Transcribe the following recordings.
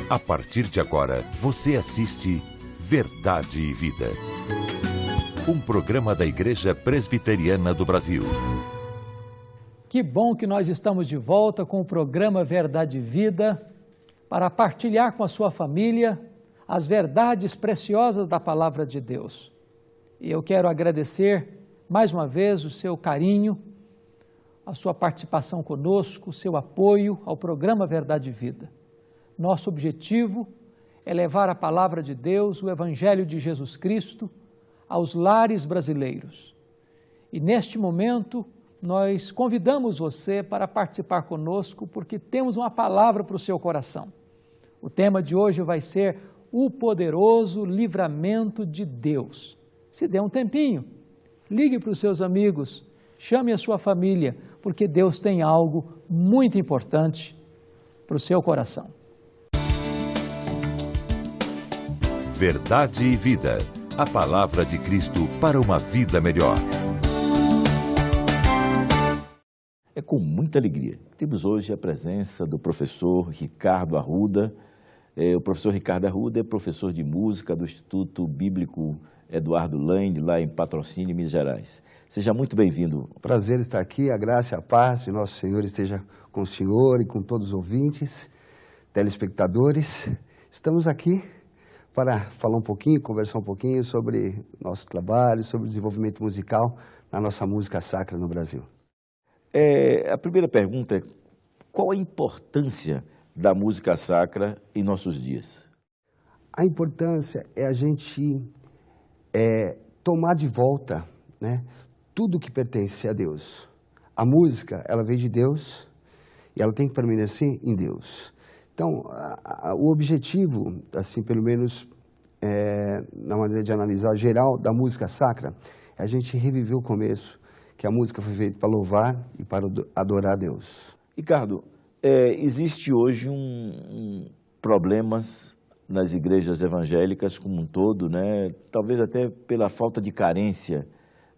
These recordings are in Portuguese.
A partir de agora, você assiste Verdade e Vida. Um programa da Igreja Presbiteriana do Brasil. Que bom que nós estamos de volta com o programa Verdade e Vida para partilhar com a sua família as verdades preciosas da Palavra de Deus. E eu quero agradecer mais uma vez o seu carinho, a sua participação conosco, o seu apoio ao programa Verdade e Vida. Nosso objetivo é levar a Palavra de Deus, o Evangelho de Jesus Cristo, aos lares brasileiros. E neste momento, nós convidamos você para participar conosco, porque temos uma palavra para o seu coração. O tema de hoje vai ser o poderoso livramento de Deus. Se der um tempinho, ligue para os seus amigos, chame a sua família, porque Deus tem algo muito importante para o seu coração. Verdade e Vida. A palavra de Cristo para uma vida melhor. É com muita alegria que temos hoje a presença do professor Ricardo Arruda. O professor Ricardo Arruda é professor de música do Instituto Bíblico Eduardo Lane, lá em Patrocínio, Minas Gerais. Seja muito bem-vindo. Prazer estar aqui, a graça e a paz de nosso Senhor esteja com o senhor e com todos os ouvintes, telespectadores. Estamos aqui para falar um pouquinho, conversar um pouquinho sobre nosso trabalho, sobre o desenvolvimento musical na nossa música sacra no Brasil. A primeira pergunta é: qual a importância da música sacra em nossos dias? A importância é a gente tomar de volta, né, tudo que pertence a Deus. A música, ela vem de Deus e ela tem que permanecer em Deus. Então, o objetivo, assim, pelo menos na maneira de analisar geral da música sacra, é a gente reviver o começo, que a música foi feita para louvar e para adorar a Deus. Ricardo, existe hoje problemas nas igrejas evangélicas como um todo, né? Talvez até pela falta de carência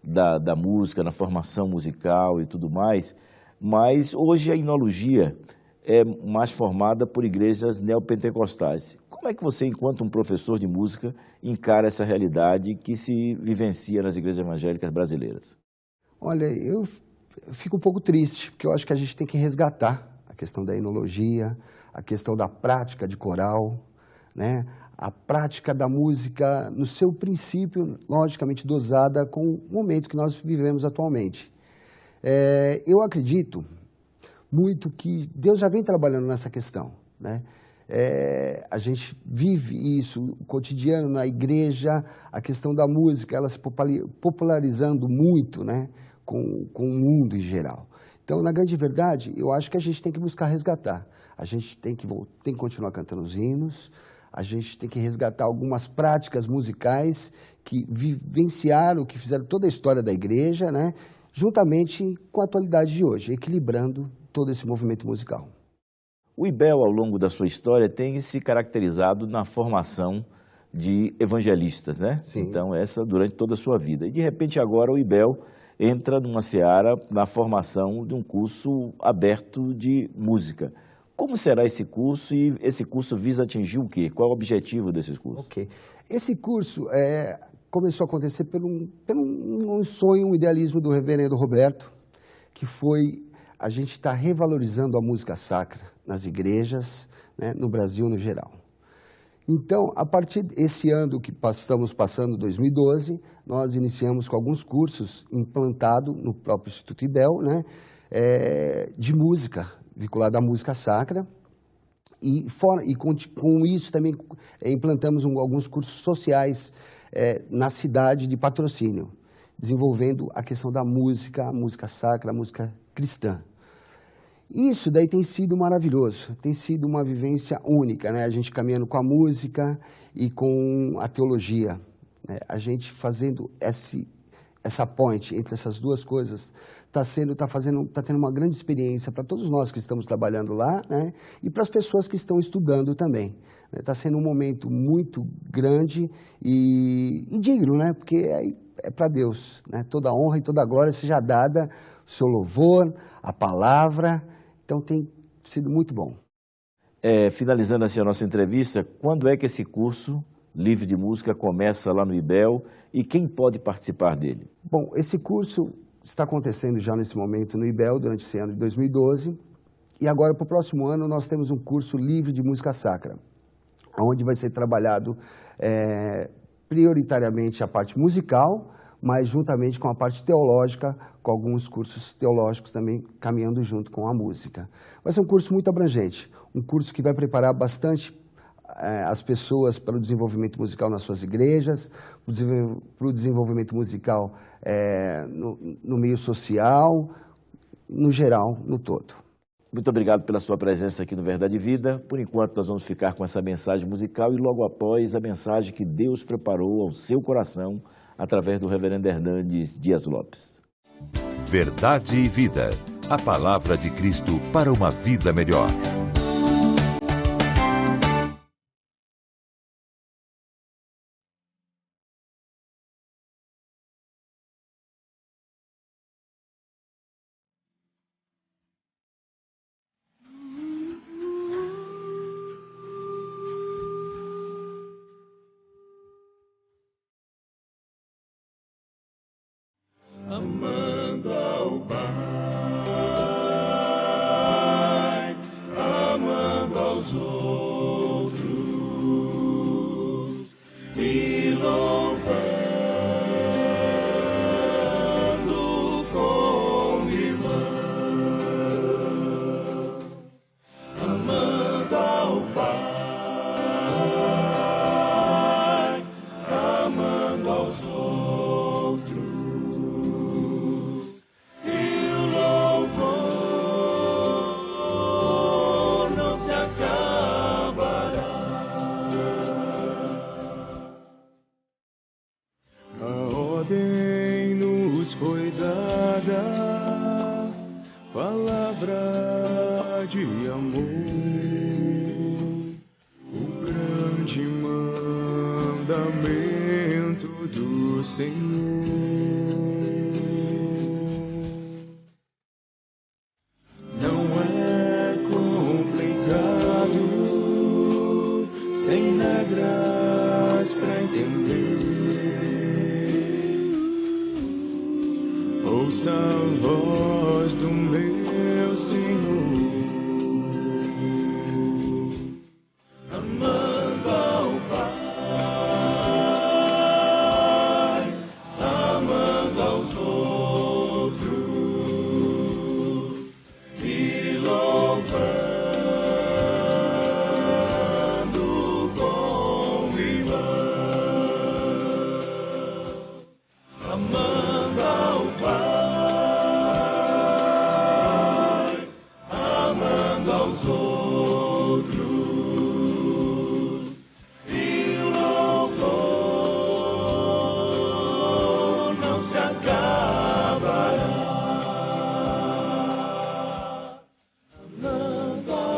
da música, na formação musical e tudo mais, mas hoje a enologia é mais formada por igrejas neopentecostais. Como é que você, enquanto um professor de música, encara essa realidade que se vivencia nas igrejas evangélicas brasileiras? Olha, eu fico um pouco triste, porque eu acho que a gente tem que resgatar a questão da enologia, a questão da prática de coral, né? A prática da música no seu princípio, logicamente dosada com o momento que nós vivemos atualmente. Eu acredito muito que Deus já vem trabalhando nessa questão, né? A gente vive isso, o cotidiano na igreja, a questão da música, ela se popularizando muito, né, com o mundo em geral. Então, na grande verdade, eu acho que a gente tem que buscar resgatar. A gente tem que continuar cantando os hinos, a gente tem que resgatar algumas práticas musicais que vivenciaram, que fizeram toda a história da igreja, né, juntamente com a atualidade de hoje, equilibrando todo esse movimento musical. O IBEL, ao longo da sua história, tem se caracterizado na formação de evangelistas, né? Sim. Então, essa durante toda a sua vida. E, de repente, agora o IBEL entra numa seara na formação de um curso aberto de música. Como será esse curso e esse curso visa atingir o quê? Qual é o objetivo desses cursos? Ok. Esse curso começou a acontecer por um sonho, um idealismo do reverendo Roberto, que foi a gente está revalorizando a música sacra nas igrejas, né, no Brasil no geral. Então, a partir desse ano que estamos passando, 2012, nós iniciamos com alguns cursos implantados no próprio Instituto IBEL, né, de música, vinculada à música sacra, e com isso também implantamos alguns cursos sociais na cidade de Patrocínio, desenvolvendo a questão da música, a música sacra, a música cristã. Isso daí tem sido maravilhoso, tem sido uma vivência única, né? A gente caminhando com a música e com a teologia, né? A gente fazendo essa ponte entre essas duas coisas está tendo uma grande experiência para todos nós que estamos trabalhando lá, né? E para as pessoas que estão estudando também. Está sendo um momento muito grande e digno, né? Porque é para Deus, né? Toda a honra e toda a glória seja dada, o seu louvor, a palavra. Então tem sido muito bom. Finalizando assim a nossa entrevista, quando é que esse curso livre de música começa lá no IBEL e quem pode participar dele? Bom, esse curso está acontecendo já nesse momento no IBEL durante esse ano de 2012 e agora para o próximo ano nós temos um curso livre de música sacra, onde vai ser trabalhado prioritariamente a parte musical, mas juntamente com a parte teológica, com alguns cursos teológicos também caminhando junto com a música. Vai ser um curso muito abrangente, um curso que vai preparar bastante as pessoas para o desenvolvimento musical nas suas igrejas, para o desenvolvimento musical no meio social, no geral, no todo. Muito obrigado pela sua presença aqui no Verdade e Vida. Por enquanto, nós vamos ficar com essa mensagem musical e logo após a mensagem que Deus preparou ao seu coração através do reverendo Hernandes Dias Lopes. Verdade e Vida. A palavra de Cristo para uma vida melhor. Amando ao Pai, amando aos outros e louvando com irmão. Amando ao Pai, amando aos outros. Foi dada palavra de amor, o grande mandamento do Senhor. Não é complicado, sem regras pra entender. Ouça a voz do meu Senhor, amando ao Pai, amando aos outros e louvando com irmão, amando ao Pai.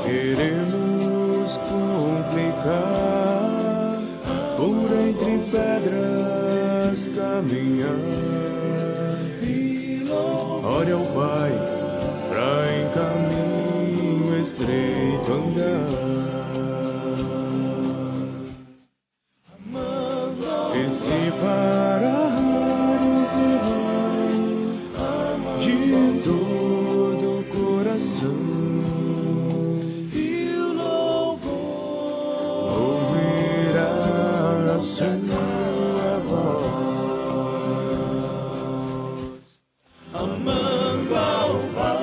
Queremos complicar, por entre pedras caminhar. Ore ao Pai, pra em caminho estreito andar. E separar o de todo o coração. Amando ao Pai,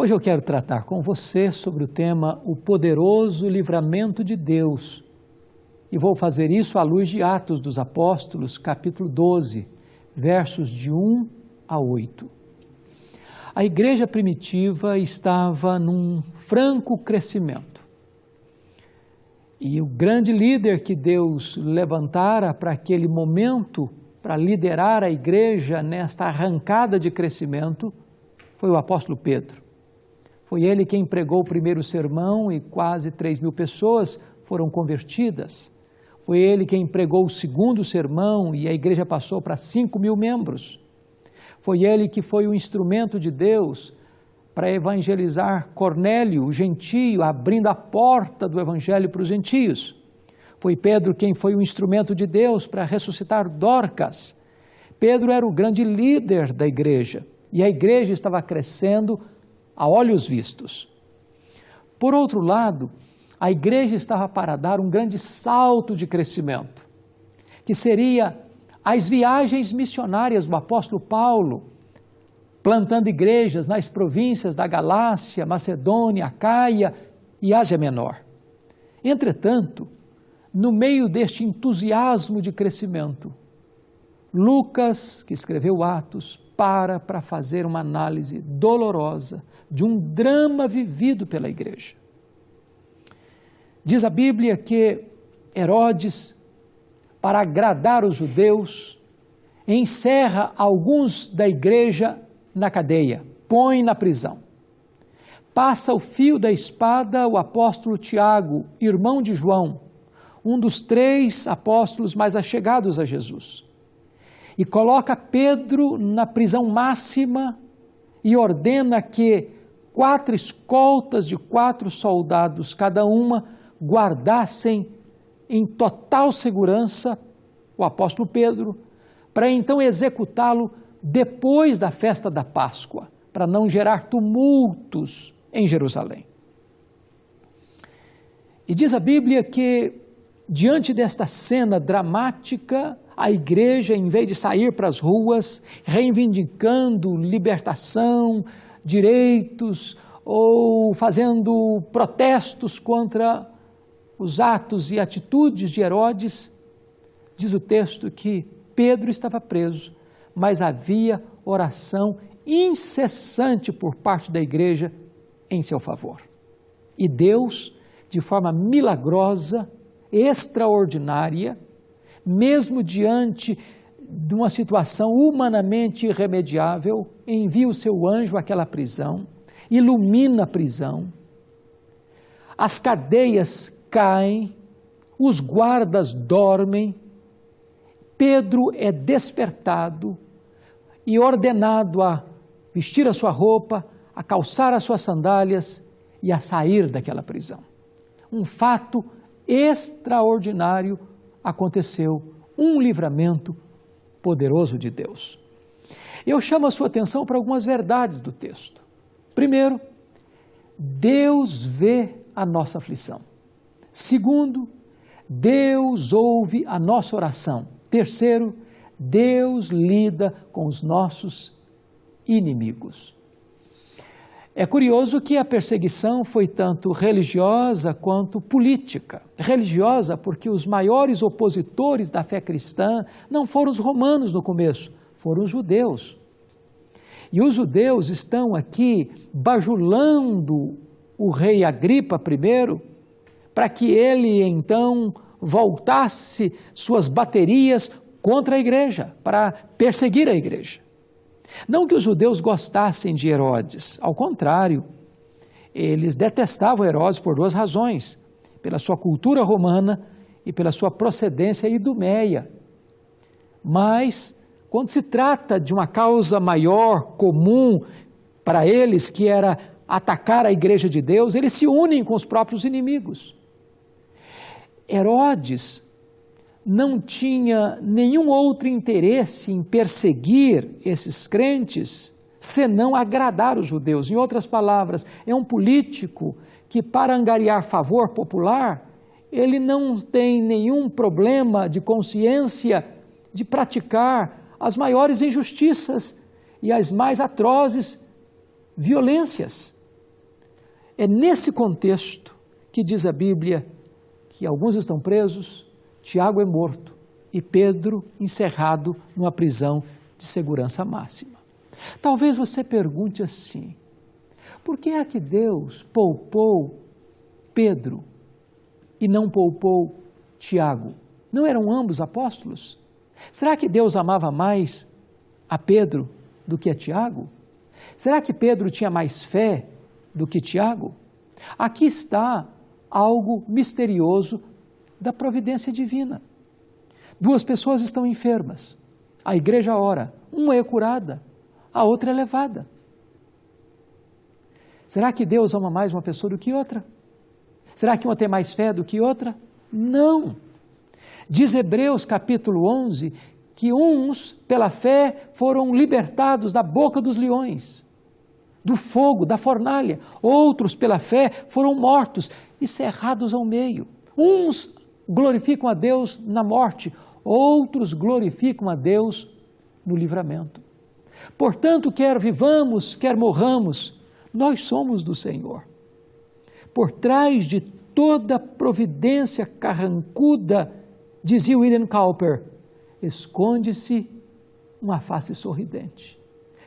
Hoje eu quero tratar com você sobre o tema O Poderoso Livramento de Deus. E vou fazer isso à luz de Atos dos Apóstolos, capítulo 12, versos de 1 a 8. A igreja primitiva estava num franco crescimento. E o grande líder que Deus levantara para aquele momento, para liderar a igreja nesta arrancada de crescimento, foi o apóstolo Pedro. Foi ele quem pregou o primeiro sermão e quase 3.000 pessoas foram convertidas. Foi ele quem pregou o segundo sermão e a igreja passou para 5.000 membros. Foi ele que foi o instrumento de Deus para evangelizar Cornélio, o gentio, abrindo a porta do evangelho para os gentios. Foi Pedro quem foi o instrumento de Deus para ressuscitar Dorcas. Pedro era o grande líder da igreja e a igreja estava crescendo a olhos vistos. Por outro lado, a igreja estava para dar um grande salto de crescimento, que seria as viagens missionárias do apóstolo Paulo, plantando igrejas nas províncias da Galácia, Macedônia, Acaia e Ásia Menor. Entretanto, no meio deste entusiasmo de crescimento, Lucas, que escreveu Atos, para fazer uma análise dolorosa de um drama vivido pela igreja. Diz a Bíblia que Herodes, para agradar os judeus, encerra alguns da igreja na cadeia, põe na prisão. Passa o fio da espada o apóstolo Tiago, irmão de João, um dos 3 apóstolos mais achegados a Jesus. E coloca Pedro na prisão máxima e ordena que 4 escoltas de 4 soldados, cada uma, guardassem em total segurança o apóstolo Pedro, para então executá-lo depois da festa da Páscoa, para não gerar tumultos em Jerusalém. E diz a Bíblia que, diante desta cena dramática, a igreja, em vez de sair para as ruas, reivindicando libertação, direitos, ou fazendo protestos contra os atos e atitudes de Herodes, diz o texto que Pedro estava preso, mas havia oração incessante por parte da igreja em seu favor. E Deus, de forma milagrosa, extraordinária, mesmo diante de uma situação humanamente irremediável, envia o seu anjo àquela prisão, ilumina a prisão, as cadeias caem, os guardas dormem, Pedro é despertado e ordenado a vestir a sua roupa, a calçar as suas sandálias e a sair daquela prisão. Um fato extraordinário aconteceu, um livramento poderoso de Deus. Eu chamo a sua atenção para algumas verdades do texto. Primeiro, Deus vê a nossa aflição. Segundo, Deus ouve a nossa oração. Terceiro, Deus lida com os nossos inimigos. É curioso que a perseguição foi tanto religiosa quanto política. Religiosa porque os maiores opositores da fé cristã não foram os romanos no começo, foram os judeus. E os judeus estão aqui bajulando o rei Agripa I para que ele então voltasse suas baterias contra a igreja, para perseguir a igreja. Não que os judeus gostassem de Herodes, ao contrário, eles detestavam Herodes por 2 razões, pela sua cultura romana e pela sua procedência idumeia. Mas, quando se trata de uma causa maior, comum para eles, que era atacar a igreja de Deus, eles se unem com os próprios inimigos. Herodes não tinha nenhum outro interesse em perseguir esses crentes, senão agradar os judeus. Em outras palavras, é um político que, para angariar favor popular, ele não tem nenhum problema de consciência de praticar as maiores injustiças e as mais atrozes violências. É nesse contexto que diz a Bíblia que alguns estão presos, Tiago é morto e Pedro encerrado numa prisão de segurança máxima. Talvez você pergunte assim: por que é que Deus poupou Pedro e não poupou Tiago? Não eram ambos apóstolos? Será que Deus amava mais a Pedro do que a Tiago? Será que Pedro tinha mais fé do que Tiago? Aqui está algo misterioso da providência divina. Duas pessoas estão enfermas. A igreja ora. Uma é curada, a outra é levada. Será que Deus ama mais uma pessoa do que outra? Será que uma tem mais fé do que outra? Não. Diz Hebreus capítulo 11 que uns, pela fé, foram libertados da boca dos leões, do fogo, da fornalha. Outros, pela fé, foram mortos e cerrados ao meio. Uns glorificam a Deus na morte, outros glorificam a Deus no livramento. Portanto, quer vivamos, quer morramos, nós somos do Senhor. Por trás de toda providência carrancuda, dizia William Cowper, esconde-se uma face sorridente.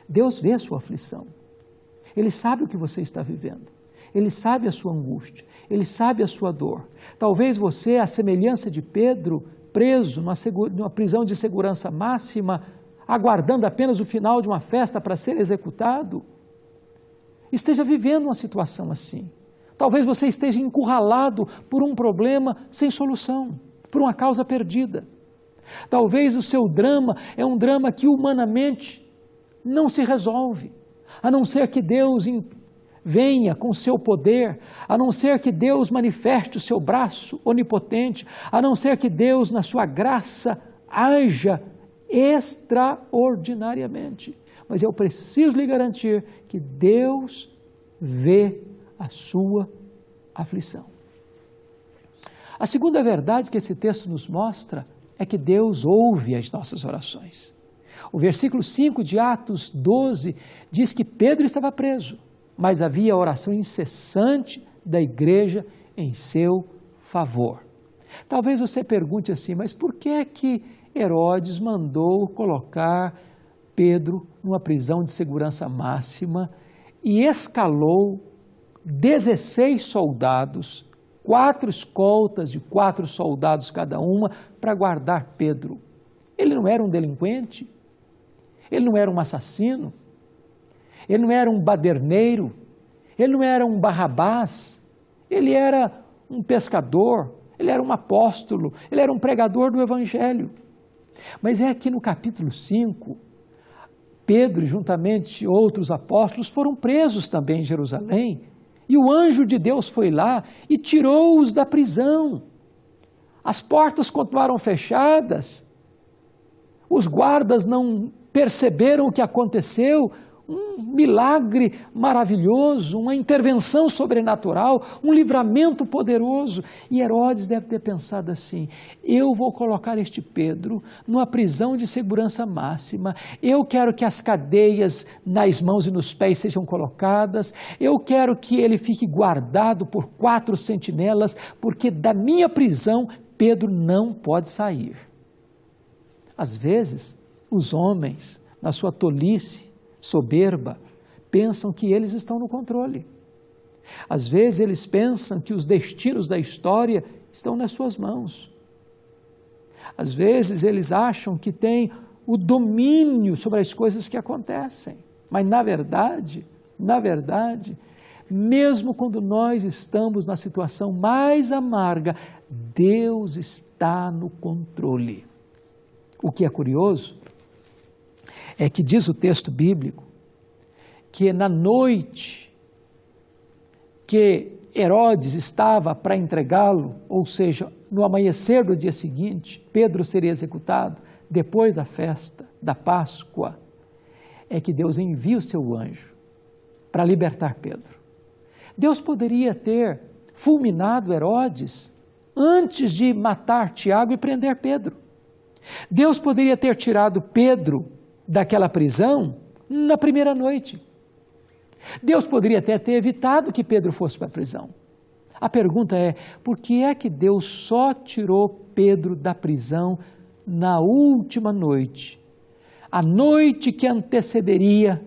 Deus vê a sua aflição. Ele sabe o que você está vivendo. Ele sabe a sua angústia. Ele sabe a sua dor. Talvez você, à semelhança de Pedro, preso numa prisão de segurança máxima, aguardando apenas o final de uma festa para ser executado, esteja vivendo uma situação assim. Talvez você esteja encurralado por um problema sem solução, por uma causa perdida. Talvez o seu drama é um drama que humanamente não se resolve, a não ser que Deus venha com o seu poder, a não ser que Deus manifeste o seu braço onipotente, a não ser que Deus, na sua graça, haja extraordinariamente. Mas eu preciso lhe garantir que Deus vê a sua aflição. A segunda verdade que esse texto nos mostra é que Deus ouve as nossas orações. O versículo 5 de Atos 12 diz que Pedro estava preso, mas havia oração incessante da igreja em seu favor. Talvez você pergunte assim, mas por que é que Herodes mandou colocar Pedro numa prisão de segurança máxima e escalou 16 soldados, 4 escoltas de 4 soldados cada uma, para guardar Pedro? Ele não era um delinquente? Ele não era um assassino? Ele não era um baderneiro? Ele não era um Barrabás? Ele era um pescador? Ele era um apóstolo? Ele era um pregador do Evangelho? Mas é aqui no capítulo 5, Pedro e juntamente outros apóstolos foram presos também em Jerusalém, e o anjo de Deus foi lá e tirou-os da prisão. As portas continuaram fechadas, os guardas não perceberam o que aconteceu, um milagre maravilhoso, uma intervenção sobrenatural, um livramento poderoso. E Herodes deve ter pensado assim, eu vou colocar este Pedro numa prisão de segurança máxima, eu quero que as cadeias nas mãos e nos pés sejam colocadas, eu quero que ele fique guardado por 4 sentinelas, porque da minha prisão Pedro não pode sair. Às vezes, os homens, na sua tolice, soberba, pensam que eles estão no controle. Às vezes eles pensam que os destinos da história estão nas suas mãos. Às vezes eles acham que têm o domínio sobre as coisas que acontecem. Mas na verdade, mesmo quando nós estamos na situação mais amarga, Deus está no controle. O que é curioso é que diz o texto bíblico que na noite que Herodes estava para entregá-lo, ou seja, no amanhecer do dia seguinte, Pedro seria executado, depois da festa da Páscoa, é que Deus envia o seu anjo para libertar Pedro. Deus poderia ter fulminado Herodes antes de matar Tiago e prender Pedro. Deus poderia ter tirado Pedro daquela prisão na primeira noite. Deus poderia até ter evitado que Pedro fosse para a prisão. A pergunta é, por que é que Deus só tirou Pedro da prisão na última noite, a noite que antecederia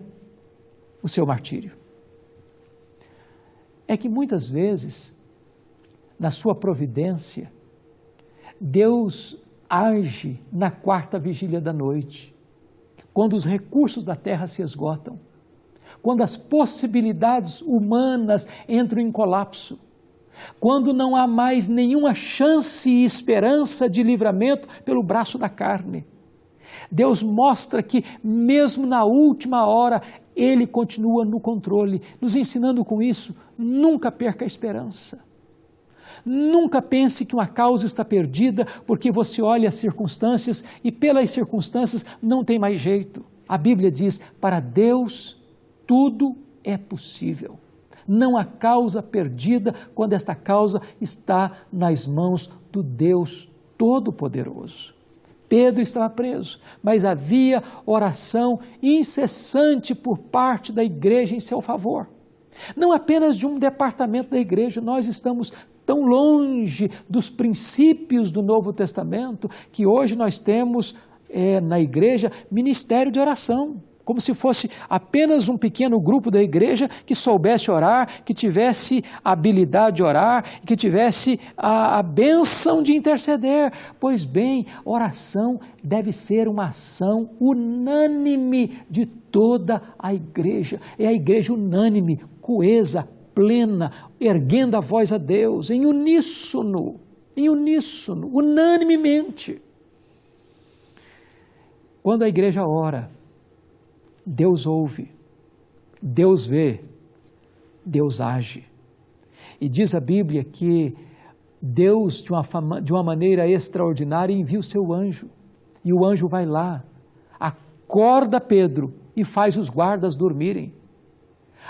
o seu martírio? É que muitas vezes, na sua providência, Deus age na quarta vigília da noite, quando os recursos da terra se esgotam, quando as possibilidades humanas entram em colapso, quando não há mais nenhuma chance e esperança de livramento pelo braço da carne. Deus mostra que, mesmo na última hora, Ele continua no controle, nos ensinando com isso, nunca perca a esperança. Nunca pense que uma causa está perdida porque você olha as circunstâncias e pelas circunstâncias não tem mais jeito. A Bíblia diz, para Deus tudo é possível. Não há causa perdida quando esta causa está nas mãos do Deus Todo-Poderoso. Pedro estava preso, mas havia oração incessante por parte da igreja em seu favor. Não apenas de um departamento da igreja, nós estamos tão longe dos princípios do Novo Testamento que hoje nós temos na igreja ministério de oração, como se fosse apenas um pequeno grupo da igreja que soubesse orar, que tivesse a habilidade de orar, que tivesse a bênção de interceder. Pois bem, oração deve ser uma ação unânime de toda a igreja. É a igreja unânime, coesa, plena, erguendo a voz a Deus, em uníssono, unanimemente. Quando a igreja ora, Deus ouve, Deus vê, Deus age. E diz a Bíblia que Deus, de uma maneira extraordinária, envia o seu anjo. E o anjo vai lá, acorda Pedro e faz os guardas dormirem.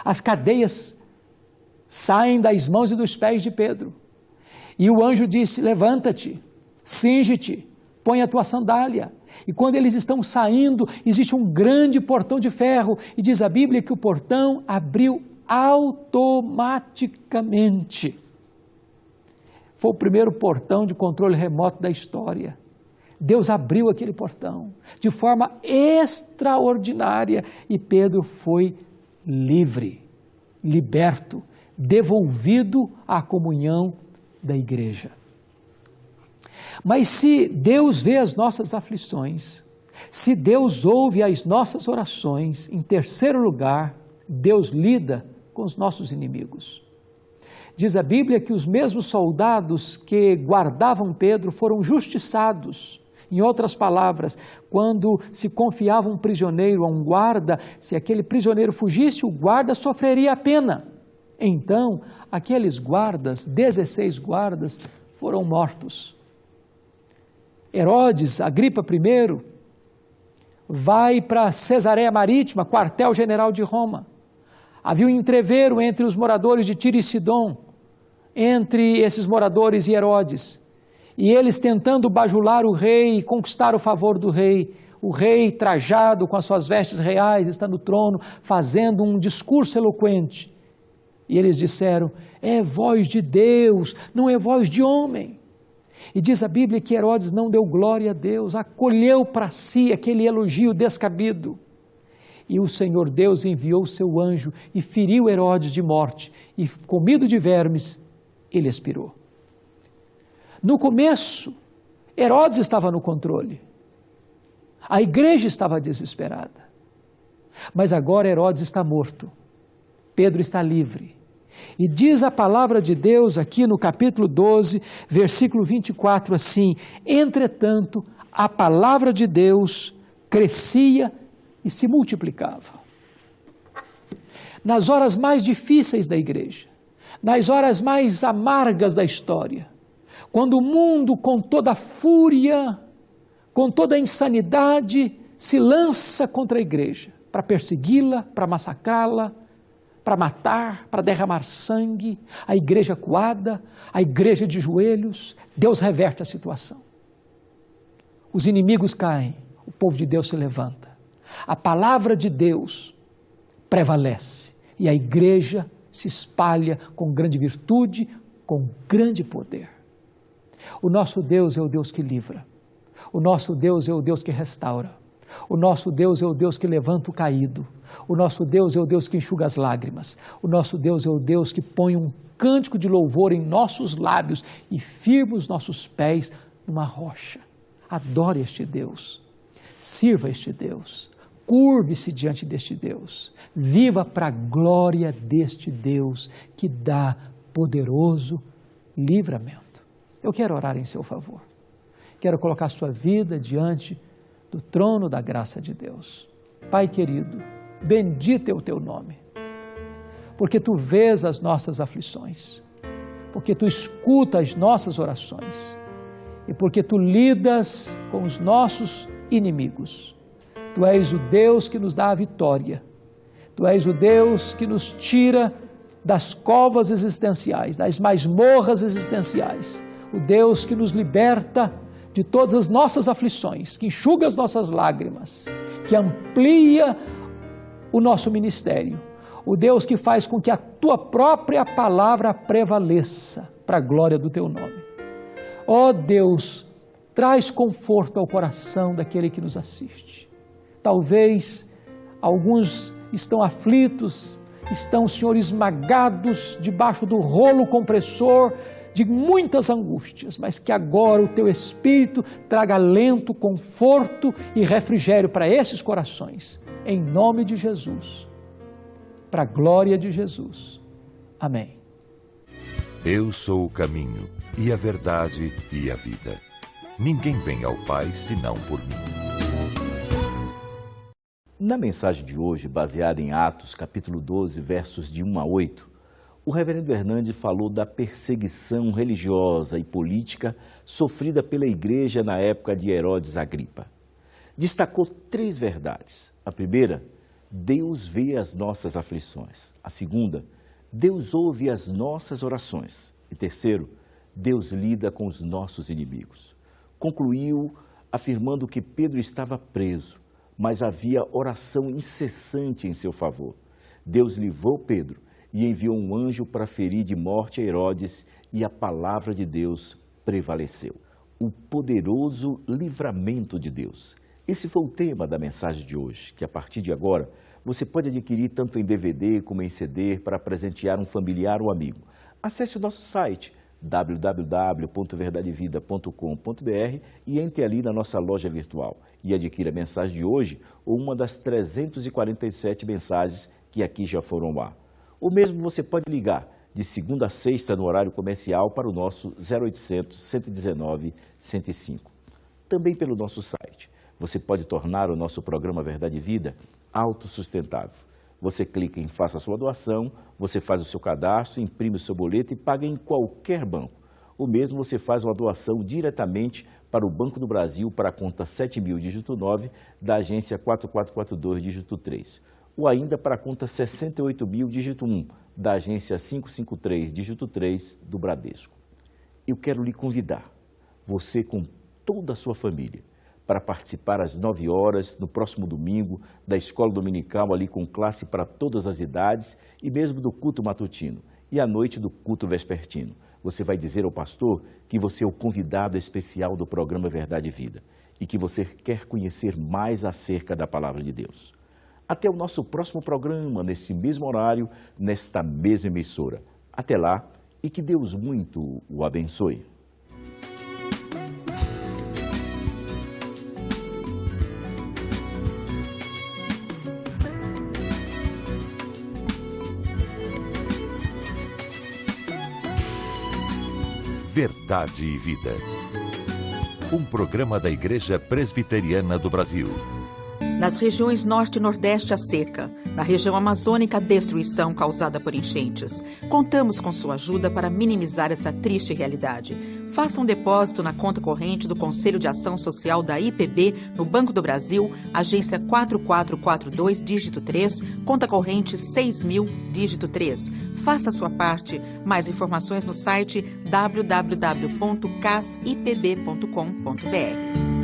As cadeias saem das mãos e dos pés de Pedro. E o anjo disse, levanta-te, cinge-te, põe a tua sandália. E quando eles estão saindo, existe um grande portão de ferro. E diz a Bíblia que o portão abriu automaticamente. Foi o primeiro portão de controle remoto da história. Deus abriu aquele portão de forma extraordinária e Pedro foi livre, liberto, devolvido à comunhão da igreja. Mas se Deus vê as nossas aflições, se Deus ouve as nossas orações, em terceiro lugar, Deus lida com os nossos inimigos. Diz a Bíblia que os mesmos soldados que guardavam Pedro foram justiçados. Em outras palavras, quando se confiava um prisioneiro a um guarda, se aquele prisioneiro fugisse, o guarda sofreria a pena. Então, aqueles guardas, 16 guardas, foram mortos. Herodes, Agripa I, vai para Cesareia Marítima, quartel-general de Roma. Havia um entrevero entre os moradores de Tiro e Sidom, entre esses moradores e Herodes. E eles tentando bajular o rei e conquistar o favor do rei. O rei, trajado com as suas vestes reais, está no trono, fazendo um discurso eloquente. E eles disseram, é voz de Deus, não é voz de homem. E diz a Bíblia que Herodes não deu glória a Deus, acolheu para si aquele elogio descabido. E o Senhor Deus enviou o seu anjo e feriu Herodes de morte. E comido de vermes, ele expirou. No começo, Herodes estava no controle. A igreja estava desesperada. Mas agora Herodes está morto. Pedro está livre. E diz a palavra de Deus aqui no capítulo 12, versículo 24 assim, entretanto, a palavra de Deus crescia e se multiplicava. Nas horas mais difíceis da igreja, nas horas mais amargas da história, quando o mundo com toda a fúria, com toda a insanidade, se lança contra a igreja, para persegui-la, para massacrá-la, para matar, para derramar sangue, a igreja acuada, a igreja de joelhos, Deus reverte a situação. Os inimigos caem, o povo de Deus se levanta. A palavra de Deus prevalece E a igreja se espalha com grande virtude, com grande poder. O nosso Deus é o Deus que livra. O nosso Deus é o Deus que restaura. O nosso Deus é o Deus que levanta o caído. O nosso Deus é o Deus que enxuga as lágrimas. O nosso Deus é o Deus que põe um cântico de louvor em nossos lábios e firma os nossos pés numa rocha. Adore este Deus. Sirva este Deus. Curve-se diante deste Deus. Viva para a glória deste Deus que dá poderoso livramento. Eu quero orar em seu favor. Quero colocar a sua vida diante do trono da graça de Deus. Pai querido, bendito é o teu nome, porque tu vês as nossas aflições, porque tu escutas as nossas orações e porque tu lidas com os nossos inimigos. Tu és o Deus que nos dá a vitória. Tu és o Deus que nos tira das covas existenciais, das masmorras existenciais. O Deus que nos liberta de todas as nossas aflições, que enxuga as nossas lágrimas, que amplia o nosso ministério. O Deus que faz com que a tua própria palavra prevaleça para a glória do teu nome. Ó Deus, traz conforto ao coração daquele que nos assiste. Talvez alguns estão aflitos, estão, Senhor, esmagados debaixo do rolo compressor de muitas angústias, mas que agora o teu Espírito traga alento, conforto e refrigério para esses corações, em nome de Jesus, para a glória de Jesus. Amém. Eu sou o caminho, e a verdade, e a vida. Ninguém vem ao Pai senão por mim. Na mensagem de hoje, baseada em Atos, capítulo 12, versos de 1 a 8, o reverendo Hernandes falou da perseguição religiosa e política sofrida pela igreja na época de Herodes Agripa. Destacou 3 verdades. A primeira, Deus vê as nossas aflições. A segunda, Deus ouve as nossas orações. E terceiro, Deus lida com os nossos inimigos. Concluiu afirmando que Pedro estava preso, mas havia oração incessante em seu favor. Deus livrou Pedro e enviou um anjo para ferir de morte a Herodes, e a palavra de Deus prevaleceu. O poderoso livramento de Deus. Esse foi o tema da mensagem de hoje, que a partir de agora você pode adquirir tanto em DVD como em CD para presentear um familiar ou amigo. Acesse o nosso site www.verdadevida.com.br e entre ali na nossa loja virtual e adquira a mensagem de hoje ou uma das 347 mensagens que aqui já foram ao ar. Ou mesmo você pode ligar de segunda a sexta no horário comercial para o nosso 0800 119 105. Também pelo nosso site. Você pode tornar o nosso programa Verdade e Vida autossustentável. Você clica em Faça a sua doação, você faz o seu cadastro, imprime o seu boleto e paga em qualquer banco. Ou mesmo você faz uma doação diretamente para o Banco do Brasil para a conta 7.000, dígito 9, da agência 4442, dígito 3. Ou ainda para a conta 68.000, dígito 1, da agência 553, dígito 3, do Bradesco. Eu quero lhe convidar, você com toda a sua família, para participar às 9 horas, no próximo domingo, da escola dominical ali com classe para todas as idades e mesmo do culto matutino e à noite do culto vespertino. Você vai dizer ao pastor que você é o convidado especial do programa Verdade e Vida e que você quer conhecer mais acerca da Palavra de Deus. Até o nosso próximo programa, nesse mesmo horário, nesta mesma emissora. Até lá e que Deus muito o abençoe. Verdade e Vida. Um programa da Igreja Presbiteriana do Brasil. Nas regiões Norte e Nordeste, a seca. Na região amazônica, a destruição causada por enchentes. Contamos com sua ajuda para minimizar essa triste realidade. Faça um depósito na conta corrente do Conselho de Ação Social da IPB, no Banco do Brasil, agência 4442, dígito 3, conta corrente 6.000, dígito 3. Faça a sua parte. Mais informações no site www.casipb.com.br.